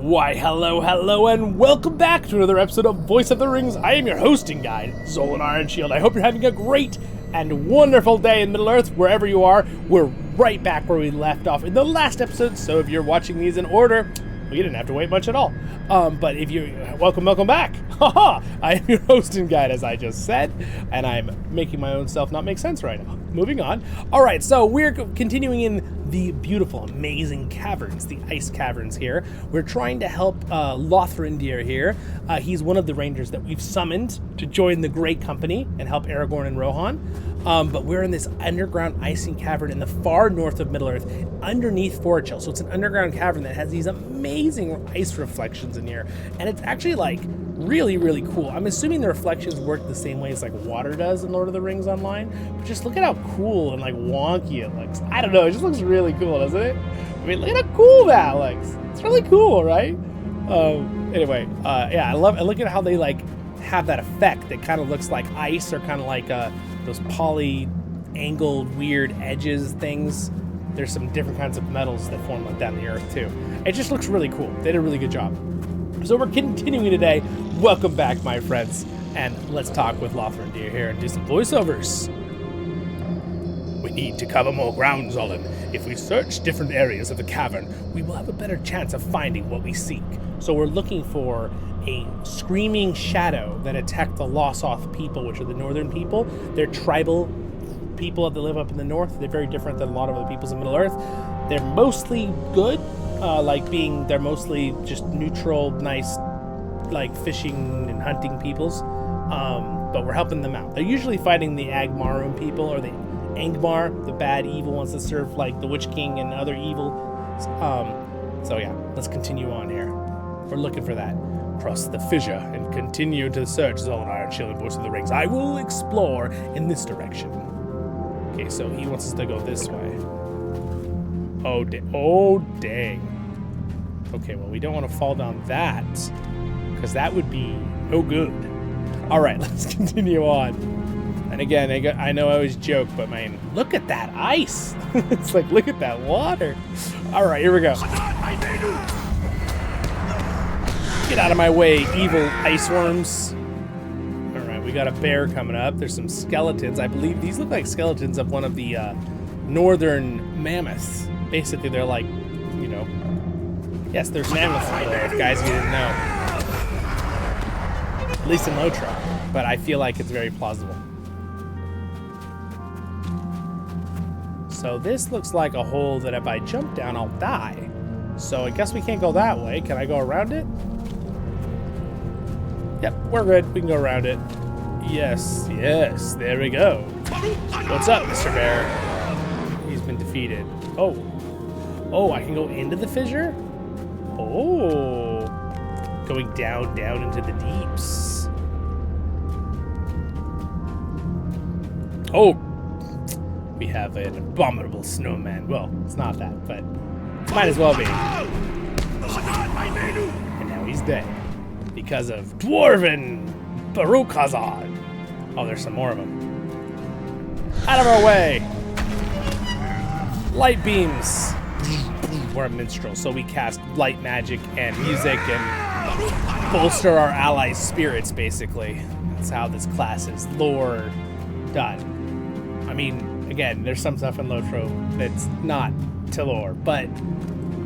Why, hello, and welcome back to another episode of Voice of the Rings. I am your hosting guide, Zollin Ironshield. I hope you're having a great and wonderful day in Middle-earth, wherever you are. We're right back where we left off in the last episode, so if you're watching these in order, well, you didn't have to wait much at all. But if you welcome back. Haha! I am your hosting guide, as I just said, and I'm making my own self not make sense right now. Moving on. All right, so we're continuing in the beautiful, amazing caverns, the ice caverns here. We're trying to help Lothrindir here. He's one of the rangers that we've summoned to join the Great Company and help Aragorn and Rohan. But we're in this underground icing cavern in the far north of Middle-earth, underneath Forchill. So it's an underground cavern that has these amazing ice reflections in here. And it's actually like really, really cool. I'm assuming the reflections work the same way as like water does in Lord of the Rings Online. But just look at how cool and like wonky it looks. I don't know, it just looks really cool, doesn't it? I mean, look at how cool that looks. It's really cool, right? Anyway, yeah, I look at how they like have that effect that kind of looks like ice, or kind of like those poly angled weird edges things. There's some different kinds of metals that form like that in the earth too. It just looks really cool. They did a really good job. So we're continuing today. Welcome back, my friends, and let's talk with Lothrindir here and do some voiceovers. We need to cover more ground, Zollin. If we search different areas of the cavern, we will have a better chance of finding what we seek. So we're looking for a screaming shadow that attacked the Losoth people, which are the northern people. They're tribal people that live up in the north. They're very different than a lot of other peoples in Middle-earth. They're mostly good, they're mostly just neutral, nice, like fishing and hunting peoples. But we're helping them out. They're usually fighting the Angmarum people, or the Angmar, the bad, evil ones that serve like the Witch King and other evil. So yeah, let's continue on here. We're looking for that. Cross the fissure and continue to search Zollin Ironshield and Voice of the Rings. I will explore in this direction. Okay, so he wants us to go this way. Oh, dang. Okay, well, we don't want to fall down that, because that would be no good. All right, let's continue on. And again, I know I always joke, but man, look at that ice. It's like, look at that water. All right, here we go. Get out of my way, evil ice worms. All right, we got a bear coming up. There's some skeletons. I believe these look like skeletons of one of the northern mammoths. Basically, they're like, you know, yes, there's mammoths in Middle-earth, guys, if you didn't know. At least in LOTRO, but I feel like it's very plausible. So this looks like a hole that if I jump down, I'll die. So I guess we can't go that way. Can I go around it? Yep, we're good. We can go around it. Yes, there we go. What's up, Mr. Bear? He's been defeated. Oh, I can go into the fissure? Oh, going down into the deeps. Oh, we have an abominable snowman. Well, it's not that, but might as well be. And now he's dead because of Dwarven Baruchazad. Oh, there's some more of them. Out of our way. Light beams. We're a minstrel, so we cast light magic and music and bolster our allies' spirits, basically. That's how this class is lore done. I mean, again, there's some stuff in LOTRO that's not to lore, but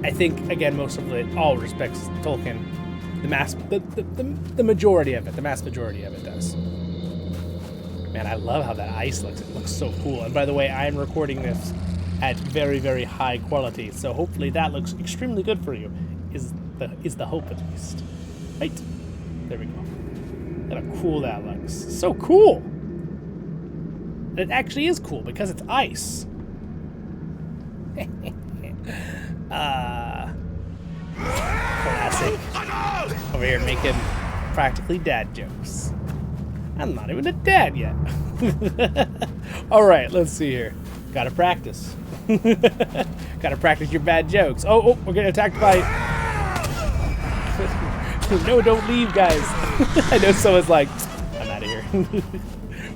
I think, again, most of it, all respects Tolkien, the majority of it, the mass majority of it does. Man, I love how that ice looks. It looks so cool. And by the way, I am recording this at very, very high quality, so hopefully that looks extremely good for you, is the hope at least. Right? There we go. Look how cool that looks. So cool! And it actually is cool because it's ice. Classic. Over here making practically dad jokes. I'm not even a dad yet. Alright, let's see here. Gotta practice. Gotta practice your bad jokes. Oh, we're getting attacked by... No, don't leave, guys. I know someone's like, I'm out of here.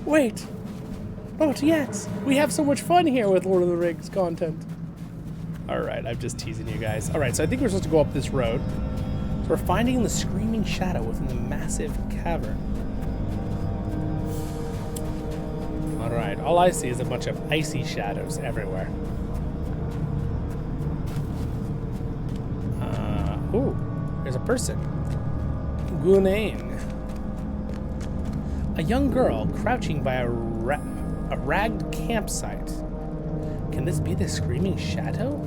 Wait. Not yet. We have so much fun here with Lord of the Rings content. Alright, I'm just teasing you guys. Alright, so I think we're supposed to go up this road. We're finding the screaming shadow within the massive cavern. Alright, all I see is a bunch of icy shadows everywhere. Ooh, there's a person. Gunain. A young girl crouching by a ragged campsite. Can this be the screaming shadow?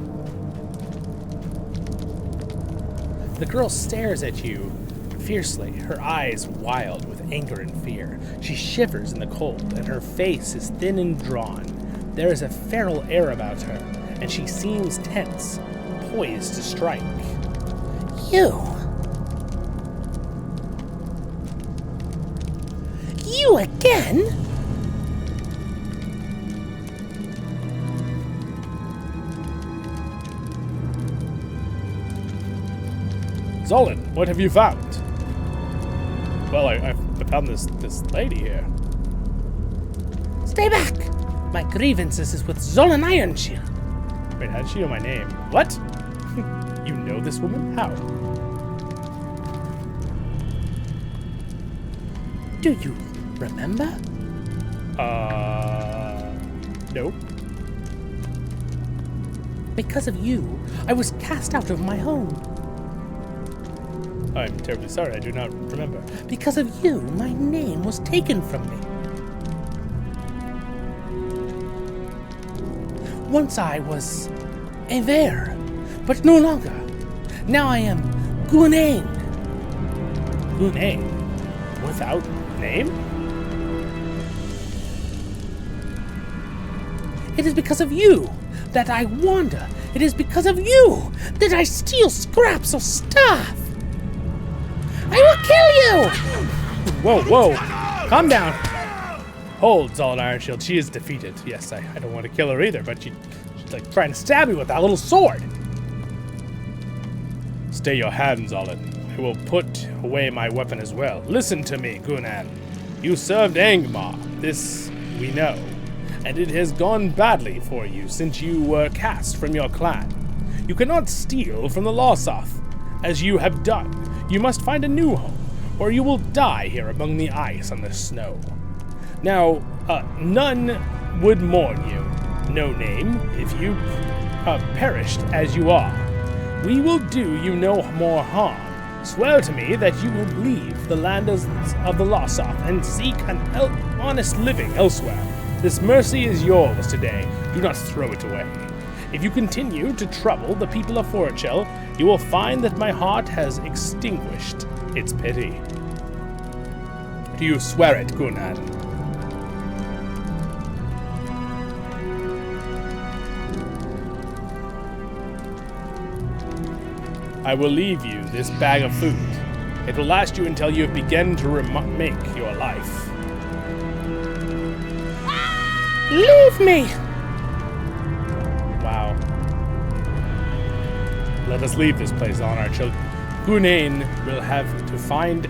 The girl stares at you fiercely, her eyes wild with anger and fear. She shivers in the cold, and her face is thin and drawn. There is a feral air about her, and she seems tense, poised to strike. You! You again? Zollin, what have you found? Well, I found this lady here. Stay back! My grievances is with Zollin Ironshield. Wait, how did she know my name? What? You know this woman? How? Do you remember? Nope. Because of you, I was cast out of my home. I'm terribly sorry, I do not remember. Because of you, my name was taken from me. Once I was a Vare, but no longer. Now I am Gunain. Gunain? Without name? It is because of you that I wander. It is because of you that I steal scraps of stuff. I will kill you! Whoa, whoa. Calm down. Hold, Zollin Ironshield. She is defeated. Yes, I don't want to kill her either, but she's like trying to stab me with that little sword. Stay your hand, Zollin. I will put away my weapon as well. Listen to me, Gunan. You served Angmar. This we know. And it has gone badly for you since you were cast from your clan. You cannot steal from the Losoth, as you have done. You must find a new home, or you will die here among the ice and the snow. Now, none would mourn you. No name, if you perished as you are. We will do you no more harm. Swear to me that you will leave the land of the Losoth and seek an honest living elsewhere. This mercy is yours today. Do not throw it away. If you continue to trouble the people of Forachel, you will find that my heart has extinguished its pity. Do you swear it, Gunan? I will leave you this bag of food. It will last you until you have begun to make your life. Leave me! Wow. Let us leave this place on our children. Gunain will have to find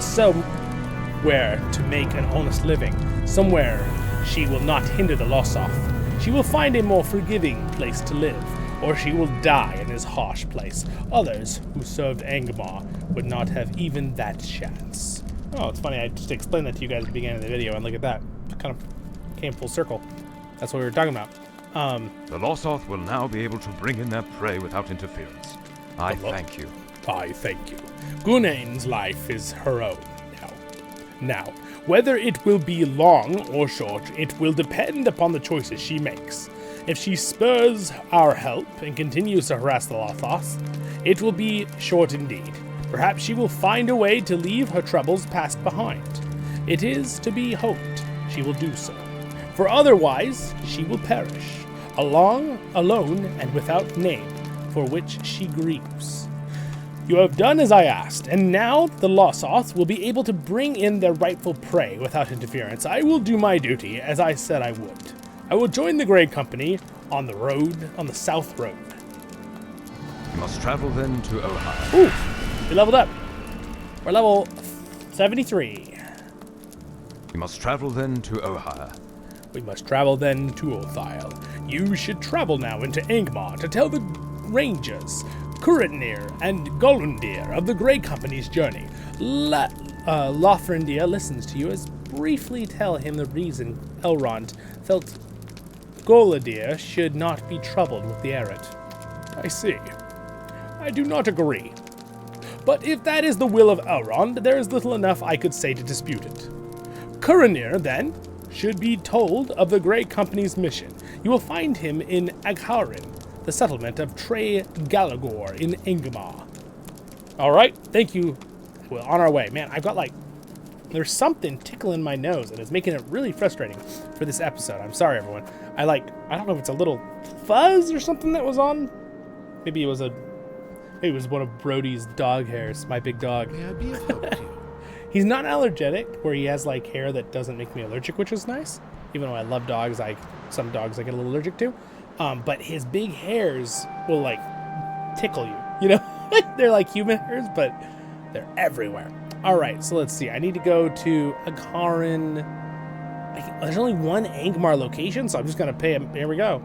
somewhere to make an honest living. Somewhere she will not hinder the Losoth. She will find a more forgiving place to live, or she will die in this harsh place. Others who served Angmar would not have even that chance. Oh, it's funny, I just explained that to you guys at the beginning of the video, and look at that. It kind of came full circle. That's what we were talking about. The Losoth will now be able to bring in their prey without interference. I thank you. I thank you. Gunain's life is her own now. Whether it will be long or short, it will depend upon the choices she makes. If she spurs our help and continues to harass the Lothos, it will be short indeed. Perhaps she will find a way to leave her troubles past behind. It is to be hoped she will do so. For otherwise, she will perish, alone and without name, for which she grieves. You have done as I asked, and now the Losoth will be able to bring in their rightful prey without interference. I will do my duty, as I said I would. I will join the Grey Company on the South Road. You must travel then to Ohio. Ooh, we leveled up. We're level 73. You must travel then to Ohio. We must travel then to Othile. You should travel now into Angmar to tell the Rangers. Kurenir and Golundir of the Grey Company's journey. Lothrindir listens to you as briefly tell him the reason Elrond felt Goladir should not be troubled with the errant. I see. I do not agree. But if that is the will of Elrond, there is little enough I could say to dispute it. Kurenir, then, should be told of the Grey Company's mission. You will find him in Agharin, the settlement of Tre Galagor in Ingmar. All right, thank you. We're on our way. Man, I've got there's something tickling my nose, and it's making it really frustrating for this episode. I'm sorry, everyone. I don't know if it's a little fuzz or something that was on. Maybe it was one of Brody's dog hairs, my big dog. May I be of help to you? He's not allergic, where he has hair that doesn't make me allergic, which is nice. Even though I love dogs, some dogs I get a little allergic to. But his big hairs will tickle you. You know, they're like human hairs, but they're everywhere. All right, so let's see. I need to go to Agharin. There's only one Angmar location, so I'm just gonna pay him. Here we go.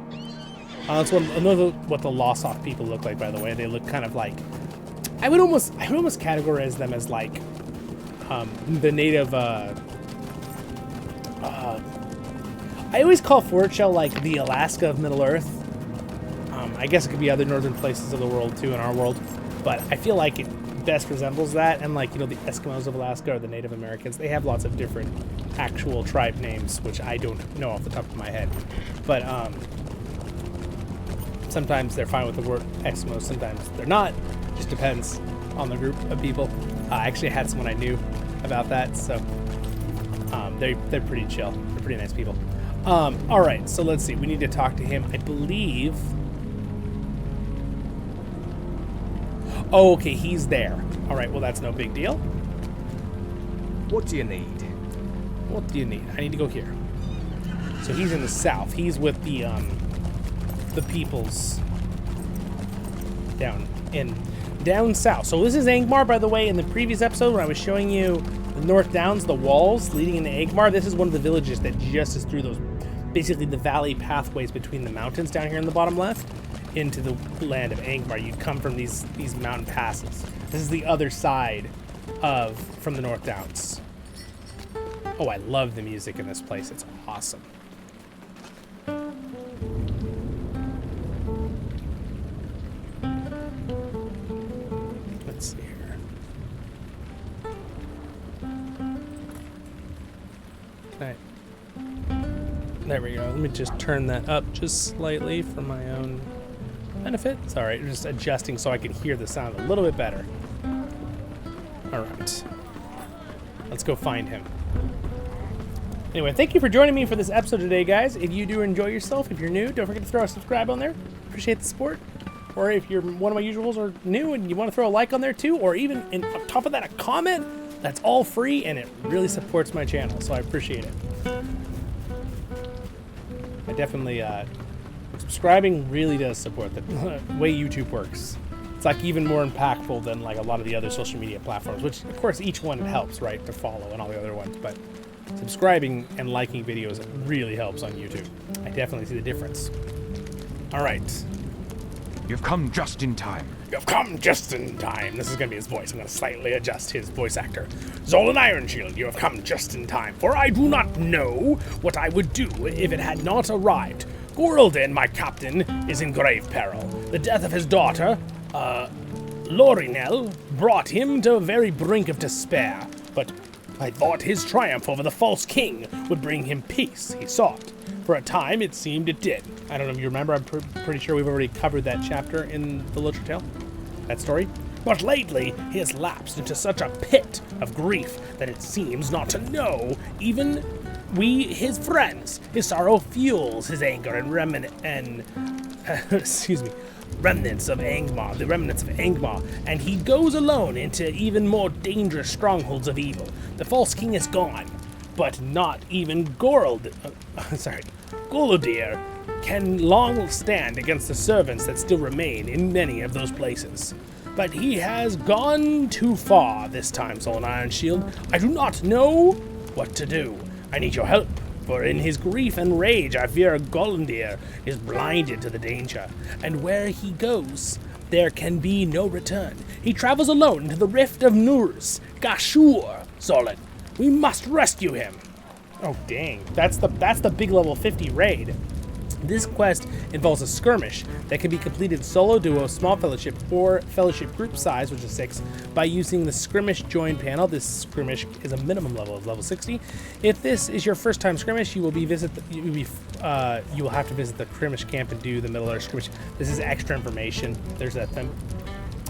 That's another what the Losoth people look like, by the way. They look kind of like, I would almost categorize them as the native. I always call Fortshell the Alaska of Middle Earth. I guess it could be other northern places of the world too, in our world, but I feel like it best resembles that. And the Eskimos of Alaska or the Native Americans, they have lots of different actual tribe names, which I don't know off the top of my head. But sometimes they're fine with the word Eskimos, sometimes they're not. Just depends on the group of people. I actually had someone I knew about that, so they're pretty chill. They're pretty nice people. All right, so let's see. We need to talk to him. I believe. Oh, okay, he's there. All right, well, that's no big deal. What do you need? What do you need? I need to go here. So he's in the south. He's with the peoples down south. So this is Angmar, by the way. In the previous episode, when I was showing you the North Downs, the walls leading into Angmar, this is one of the villages that just is through those, basically the valley pathways between the mountains down here in the bottom left into the land of Angmar. You'd come from these mountain passes. This is the other side from the North Downs. Oh, I love the music in this place. It's awesome. Let's see here. Okay. There we go. Let me just turn that up just slightly for my own benefit. It's all right. Just adjusting so I can hear the sound a little bit better. All right. Let's go find him. Anyway, thank you for joining me for this episode today, guys. If you do enjoy yourself, if you're new, don't forget to throw a subscribe on there. Appreciate the support. Or if you're one of my usuals or new and you want to throw a like on there too, or even on top of that, a comment, that's all free and it really supports my channel, so I appreciate it. I definitely, subscribing really does support the way YouTube works. It's even more impactful than a lot of the other social media platforms, which of course each one helps, right, to follow and all the other ones, but subscribing and liking videos really helps on YouTube. I definitely see the difference. All right. You've come just in time. You've come just in time. This is going to be his voice. I'm going to slightly adjust his voice actor. Zollin Ironshield, you have come just in time, for I do not know what I would do if it had not arrived. Gorildin, my captain, is in grave peril. The death of his daughter, Lorinel, brought him to the very brink of despair, but I thought his triumph over the false king would bring him peace he sought. For a time, it seemed it did. I don't know if you remember, I'm pretty sure we've already covered that chapter in the LOTRO tale, that story. But lately, he has lapsed into such a pit of grief that it seems not to know even we, his friends. His sorrow fuels his anger and remnants of Angmar, the remnants of Angmar, and he goes alone into even more dangerous strongholds of evil. The false king is gone, but not even Golodir can long stand against the servants that still remain in many of those places. But he has gone too far this time, Zollin Ironshield. I do not know what to do. I need your help, for in his grief and rage I fear Golundir is blinded to the danger, and where he goes, there can be no return. He travels alone into the rift of Nurs, Gashur, Zollin. We must rescue him. Oh dang, that's the big level 50 raid. This quest involves a skirmish that can be completed solo, duo, small fellowship, or fellowship group size, which is 6, by using the skirmish join panel. This skirmish is a minimum level of level 60. If this is your first time skirmish, you will have to visit the skirmish camp and do the Middle Earth skirmish. This is extra information. There's that thing.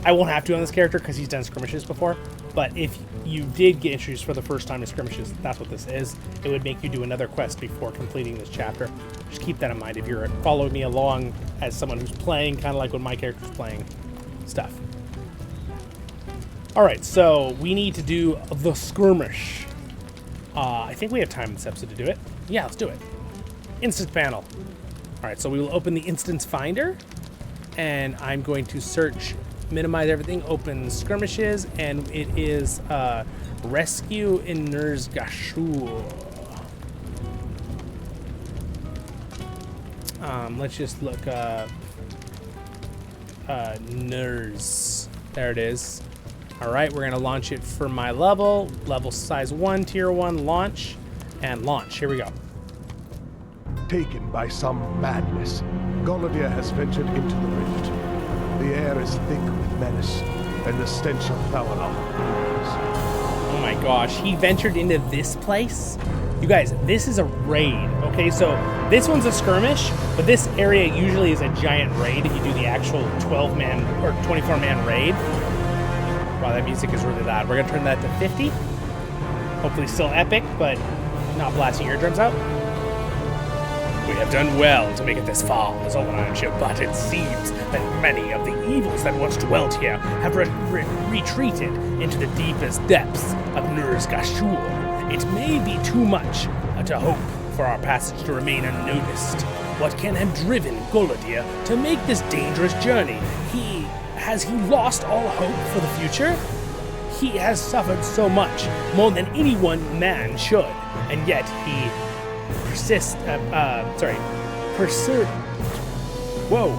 I won't have to on this character because he's done skirmishes before, but if you did get introduced for the first time to skirmishes, that's what this is. It would make you do another quest before completing this chapter. Just keep that in mind if you're following me along as someone who's playing, kind of like when my character's playing stuff. Alright, so we need to do the skirmish. I think we have time in this episode to do it. Yeah, let's do it. Instance panel. Alright, so we will open the instance finder, and I'm going to search, minimize everything, open skirmishes, and it is rescue in Nurs Gashur. Let's just look Nurs. There it is. Alright, we're gonna launch it for my level size 1, tier 1, launch, and launch. Here we go. Taken by some madness, Golodier has ventured into the rift. The air is thick with menace, and the stench of Thalaroth lingers. Oh my gosh, he ventured into this place? You guys, this is a raid, okay? So this one's a skirmish, but this area usually is a giant raid if you do the actual 12-man or 24-man raid. Wow, that music is really loud. We're gonna turn that to 50. Hopefully still epic, but not blasting eardrums out. We have done well to make it this far, Zollin, but it seems that many of the evils that once dwelt here have retreated into the deepest depths of Nurs Gashur. It may be too much to hope for our passage to remain unnoticed. What can have driven Golodier to make this dangerous journey? Has he lost all hope for the future? He has suffered so much, more than any one man should, and yet he Whoa.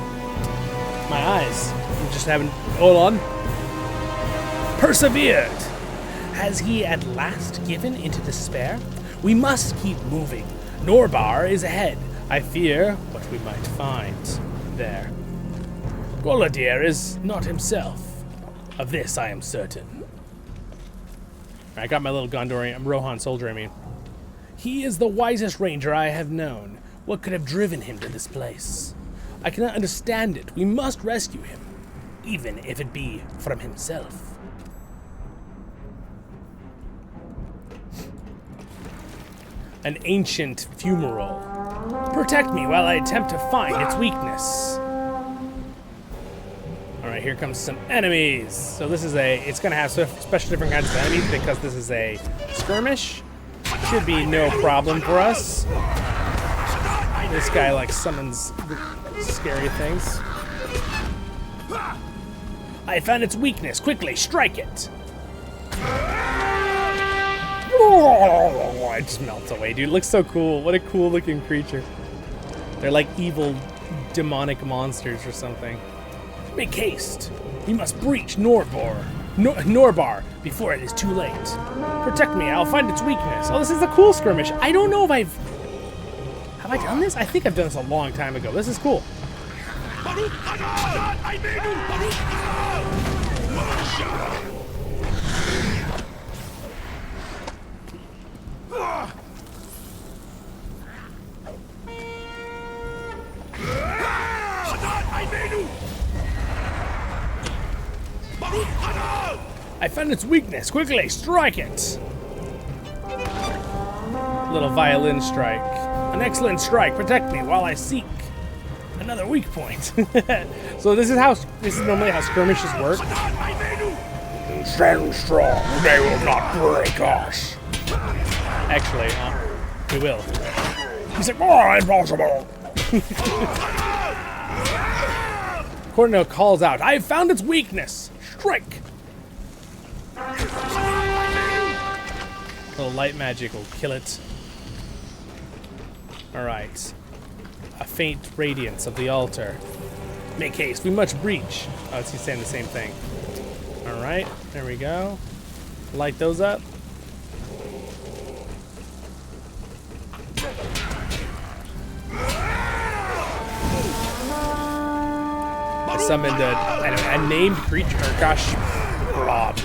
My eyes. I'm just having, hold on. Persevered. Has he at last given into despair? We must keep moving. Norbar is ahead. I fear what we might find there. Golodier is not himself. Of this I am certain. I got my little Gondorian, Rohan soldier, I mean. He is the wisest ranger I have known. What could have driven him to this place? I cannot understand it. We must rescue him, even if it be from himself. An ancient fumarole. Protect me while I attempt to find its weakness. Alright, here comes some enemies. So this is it's gonna have special different kinds of enemies because this is a skirmish. Should be no problem for us. This guy like summons scary things. I found its weakness. Quickly, strike it. Oh, it just melts away, dude. It looks so cool. What a cool looking creature. They're like evil demonic monsters or something. Make haste. We must breach Norbar before it is too late. Protect me, I'll find its weakness. Oh, this is a cool skirmish. I don't know if have I done this? I think I've done this a long time ago. This is cool. I found its weakness. Quickly, strike it. Little violin strike. An excellent strike. Protect me while I seek another weak point. So this is normally how skirmishes work. Stand strong. They will not break us. Actually, we will. He's like, oh, impossible. Cornell calls out, I have found its weakness. Strike. Little light magic will kill it. Alright. A faint radiance of the altar. Make haste, we must breach. Oh, it's he's saying the same thing. All right, there we go. Light those up. I summoned a named creature. Or gosh, blob.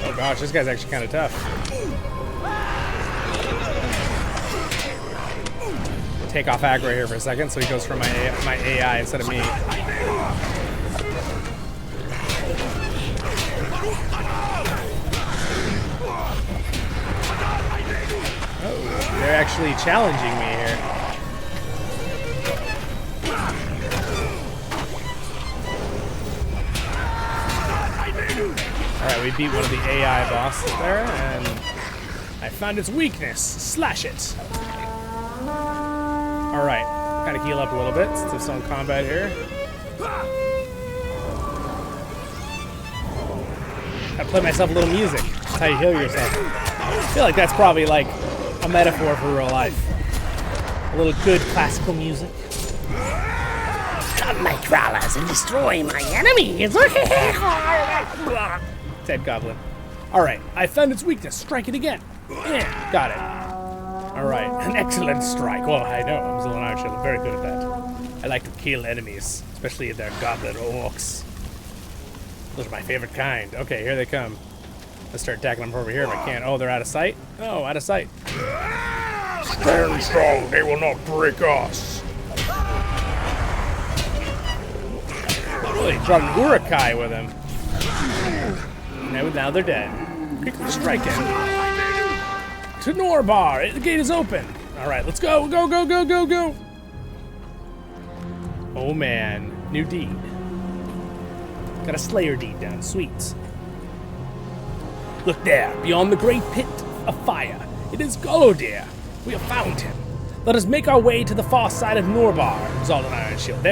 Oh gosh, this guy's actually kind of tough. Take off aggro here for a second, so he goes for my AI instead of me. Oh, they're actually challenging me here. Alright, we beat one of the AI bosses there, and I found its weakness. Slash it. Alright, gotta heal up a little bit since there's some combat here. Gotta play myself a little music. That's how you heal yourself. I feel like that's probably like a metaphor for real life. A little good classical music. Come, my crawlers, and destroy my enemies! Dead goblin. Alright, I found its weakness. Strike it again. Yeah, got it. Alright, an excellent strike. Well, I know, I'm Zollin Ironshield. I'm very good at that. I like to kill enemies, especially if they're goblin orcs. Those are my favorite kind. Okay, here they come. Let's start attacking them over here if I can. Oh, they're out of sight? Oh, out of sight. Stand strong, they will not break us. Oh, he brought an Urukai with him. Now they're dead. Quickly strike him. To Norbar, the gate is open. All right, let's go, go, go, go, go, go. Oh man, new deed. Got a Slayer deed down, sweet. Look there, beyond the great pit of fire. It is Golodir. We have found him. Let us make our way to the far side of Norbar, Zollin Ironshield.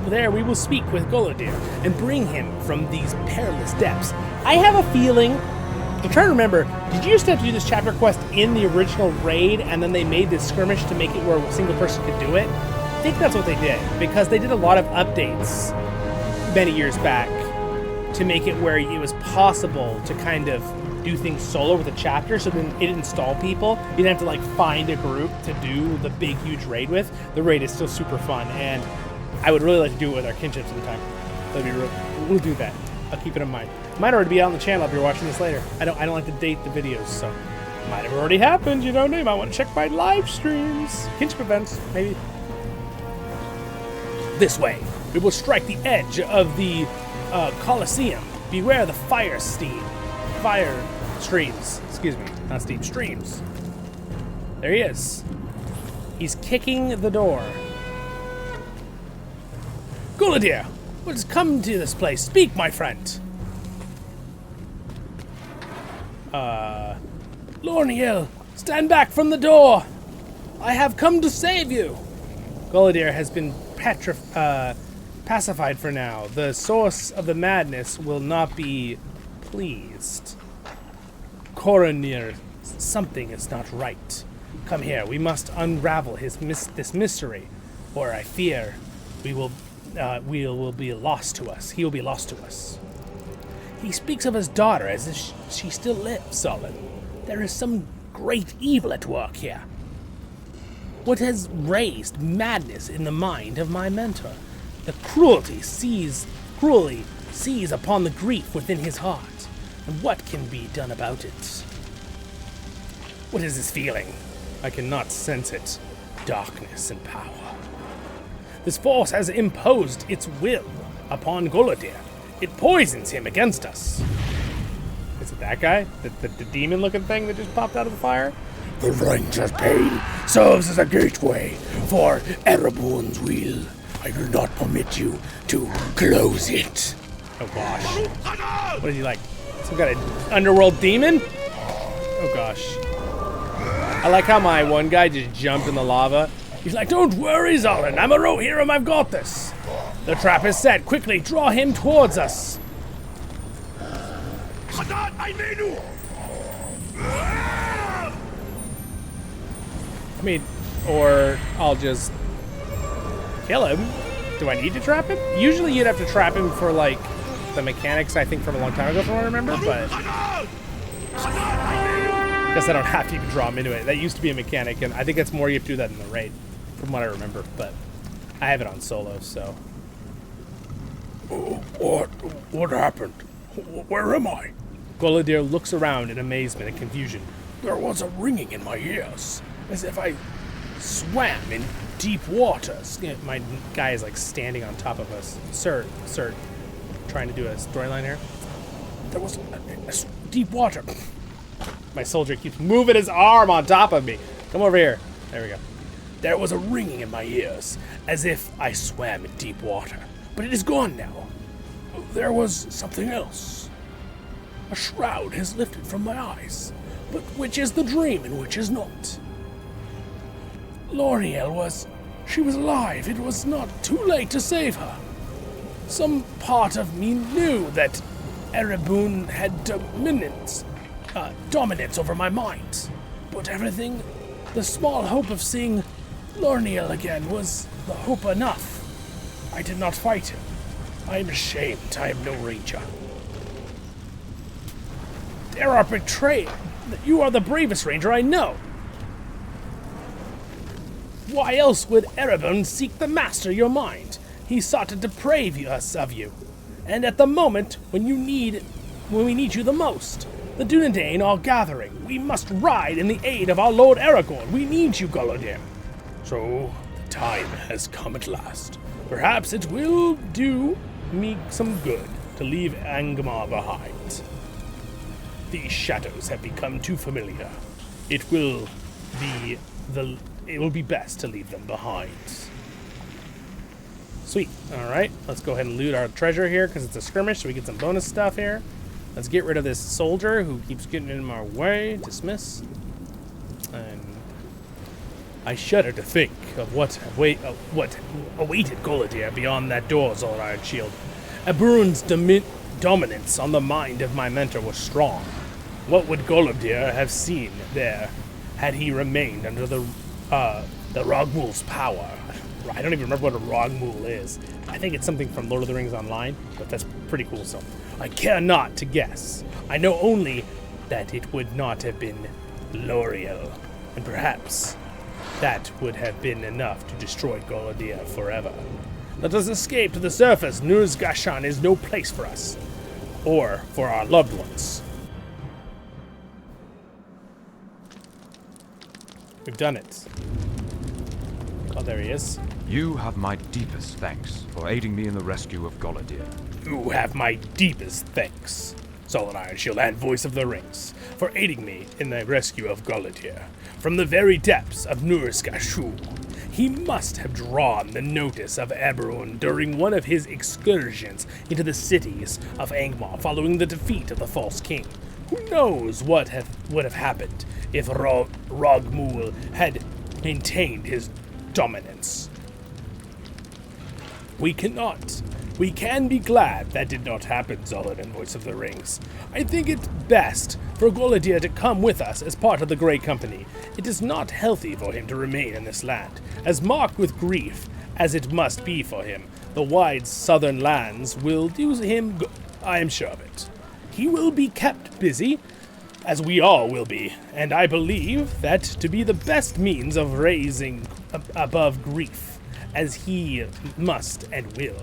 There we will speak with Golodir and bring him from these perilous depths. I have a feeling, I'm trying to remember, did you used to have to do this chapter quest in the original raid and then they made this skirmish to make it where a single person could do it? I think that's what they did, because they did a lot of updates many years back to make it where it was possible to kind of do things solo with a chapter, so then it didn't install people. You didn't have to like find a group to do the big huge raid with. The raid is still super fun, and I would really like to do it with our kinship sometime. That'd be real. We'll do that. I'll keep it in mind. It might already be out on the channel if you're watching this later. I don't like to date the videos, so it might have already happened. You don't know. You might want to check my live streams, kinship events, maybe. This way, we will strike the edge of the Colosseum. Beware the fire streams. Excuse me, not steam, streams. There he is. He's kicking the door. Golodir, what has come to this place? Speak, my friend. Lorniel, stand back from the door. I have come to save you. Golodir has been pacified for now. The source of the madness will not be pleased. Coronir, something is not right. Come here, we must unravel this mystery, or I fear we will be lost to us. He will be lost to us. He speaks of his daughter as if she still lives, Zollin. There is some great evil at work here. What has raised madness in the mind of my mentor? The cruelly seize upon the grief within his heart. And what can be done about it? What is this feeling? I cannot sense it. Darkness and power. This force has imposed its will upon Golodir. It poisons him against us. Is it that guy? The demon-looking thing that just popped out of the fire? The Ranger's pain serves as a gateway for Ereborn's will. I will not permit you to close it. Oh gosh. What is he like? Some kind of underworld demon? Oh gosh. I like how my one guy just jumped in the lava. He's like, don't worry, Zollin. I'm a Rohirrim. I've got this. The trap is set. Quickly draw him towards us. I mean, or I'll just kill him. Do I need to trap him? Usually you'd have to trap him for, like, the mechanics, I think, from a long time ago, from what I remember, but... I guess I don't have to even draw him into it. That used to be a mechanic, and I think it's more you have to do that in the raid, from what I remember, but I have it on solo, so... What happened? Where am I? Golodir looks around in amazement and confusion. There was a ringing in my ears, as if I swam in deep waters. My guy is, like, standing on top of us. Sir, trying to do a storyline here. There was a deep water. My soldier keeps moving his arm on top of me. Come over here. There we go. There was a ringing in my ears, as if I swam in deep water. But it is gone now. There was something else. A shroud has lifted from my eyes. But which is the dream and which is not? Lorniel she was alive. It was not too late to save her. Some part of me knew that Erebun had dominance over my mind. But everything, the small hope of seeing Lorniel again was the hope enough. I did not fight him. I am ashamed. I am no ranger. There are betrayed. You are the bravest ranger I know. Why else would Erebun seek to master your mind? He sought to deprave us of you. And at the moment when we need you the most, the Dunedain are gathering. We must ride in the aid of our Lord Aragorn. We need you, Golodir. So the time has come at last. Perhaps it will do me some good to leave Angmar behind. These shadows have become too familiar. It will be best to leave them behind. Sweet. Alright, let's go ahead and loot our treasure here because it's a skirmish, so we get some bonus stuff here. Let's get rid of this soldier who keeps getting in our way. Dismiss. And I shudder to think of what awaited Golodir beyond that door, Zollin Ironshield. Eberron's dominance on the mind of my mentor was strong. What would Golodir have seen there had he remained under the Rogmul's power? I don't even remember what a Rogmul is. I think it's something from Lord of the Rings Online, but that's pretty cool, so I care not to guess. I know only that it would not have been Lorien, and perhaps that would have been enough to destroy Golodir forever. Let us escape to the surface. Nurz-Gashan is no place for us, or for our loved ones. We've done it. Oh, there he is. You have my deepest thanks for aiding me in the rescue of Golodir. You have my deepest thanks, Zollin Ironshield and Voice of the Rings, for aiding me in the rescue of Golodir. From the very depths of Nurz-Gashu, he must have drawn the notice of Eberron during one of his excursions into the cities of Angmar following the defeat of the False King. Who knows what would have happened if Rogmul had maintained his dominance? We can be glad that did not happen, Zollin and Voice of the Rings. I think it best for Golodir to come with us as part of the Grey Company. It is not healthy for him to remain in this land, as marked with grief as it must be for him. The wide southern lands will do him good, I am sure of it. He will be kept busy, as we all will be, and I believe that to be the best means of raising above grief, as he must and will.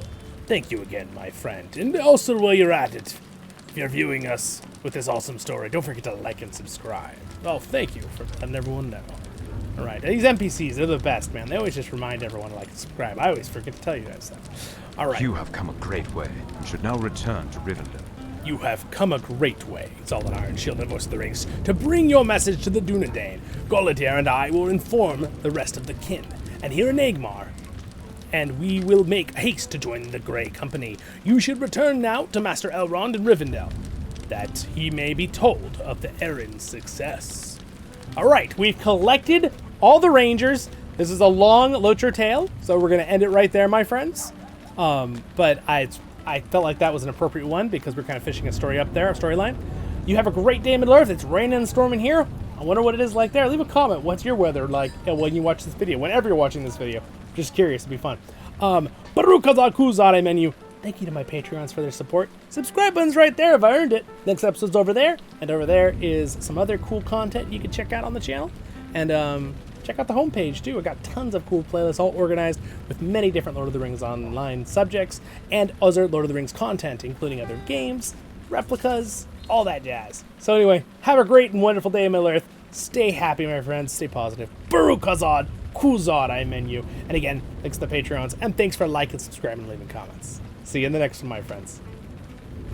Thank you again, my friend. And also, while you're at it, if you're viewing us with this awesome story, don't forget to like and subscribe. Oh, thank you for letting everyone know. All right, these NPCs, they're the best, man. They always just remind everyone to like and subscribe. I always forget to tell you guys that. All right. You have come a great way and should now return to Rivendell. You have come a great way, Zollin Ironshield and Voice of the Rings, to bring your message to the Dunedain. Golodir and I will inform the rest of the kin. And here in Angmar, and we will make haste to join the Grey Company. You should return now to Master Elrond in Rivendell, that he may be told of the errand's success. All right, we've collected all the Rangers. This is a long LOTRO tale, so we're going to end it right there, my friends. But I felt like that was an appropriate one because we're kind of fishing a story up there, a storyline. You have a great day in Middle-earth. It's raining and storming here. I wonder what it is like there. Leave a comment. What's your weather like when you watch this video? Whenever you're watching this video. Just curious. It'd be fun. Baruch Hazak Kuzare menu. Thank you to my Patreons for their support. Subscribe button's right there if I earned it. Next episode's over there, and over there is some other cool content you can check out on the channel. And check out the homepage too. I got tons of cool playlists all organized with many different Lord of the Rings online subjects and other Lord of the Rings content, including other games, replicas, all that jazz. So anyway, have a great and wonderful day in Middle Earth. Stay happy, my friends. Stay positive. Baruch Hazad Kuzad I menu. And again, thanks to the Patreons, and thanks for liking, subscribing, and leaving comments. See you in the next one, my friends.